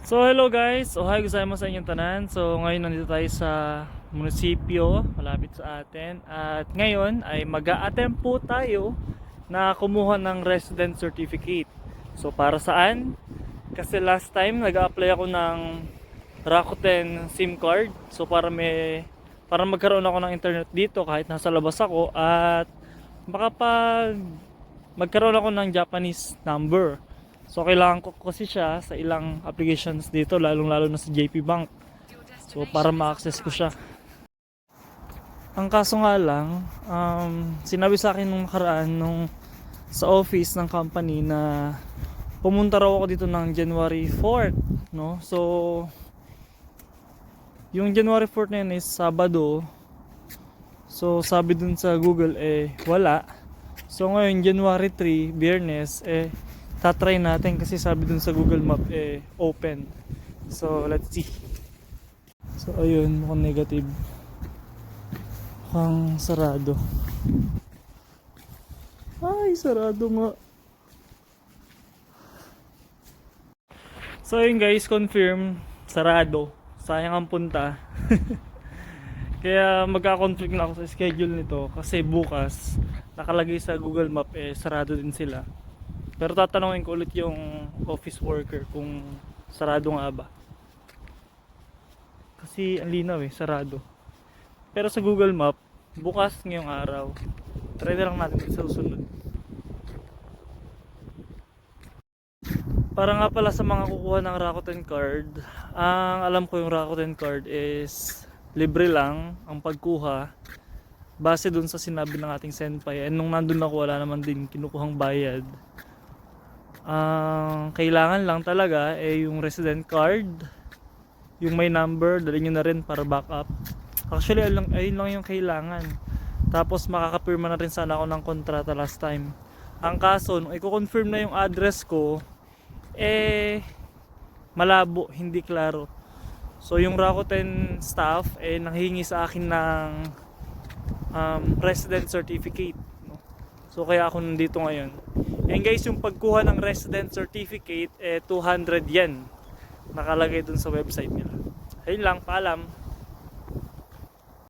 So hello guys, ohay gozaimasu sa inyong tanan. So ngayon nandito tayo sa munisipyo malapit sa atin. At ngayon ay mag-a-attempt po tayo na kumuha ng resident certificate. So para saan? Kasi last time nag-a-apply ako ng Rakuten SIM card. So para magkaroon ako ng internet dito kahit nasa labas ako at makapag magkaroon ako ng Japanese number. So kailangan ko kasi siya sa ilang applications dito, lalong-lalo na sa JP Bank. So para ma-access ko siya. Ang kaso nga lang, sinabi sa akin nung nakaraan sa office ng company na pumunta raw ako dito ng January 4th, no? So yung January 4th na yun is Sabado. So sabi dun sa Google wala. So ngayon January 3, Biyernes tatry natin kasi sabi dun sa Google Map open. So let's see. So ayun, mukhang negative. Mukhang sarado. Ay, sarado nga. So ayun guys, confirm, sarado. Sayang ang punta. Kaya magka-conflict na ako sa schedule nito kasi bukas nakalagay sa Google Map sarado din sila. Pero tatanungin ko ulit yung office worker kung sarado nga ba. Kasi ang linaw sarado. Pero sa Google Map, bukas ngayong araw. Try na lang natin sa susunod. Para nga pala sa mga kukuha ng Rakuten card, ang alam ko yung Rakuten card is libre lang ang pagkuha base dun sa sinabi ng ating senpai. And nung nandun ako, wala naman din kinukuhang bayad. Kailangan lang talaga yung resident card, yung may number, dali nyo na rin para backup. Actually ayun lang yung kailangan. Tapos makakapirma na rin sana ako ng kontrata last time. Ang kaso nung i-confirm na yung address ko malabo, hindi klaro. So yung Rakuten staff nanghihingi sa akin ng resident certificate, no? So kaya ako nandito ngayon. And guys, yung pagkuha ng resident certificate 200 yen nakalagay dun sa website nila. Ayun lang, paalam.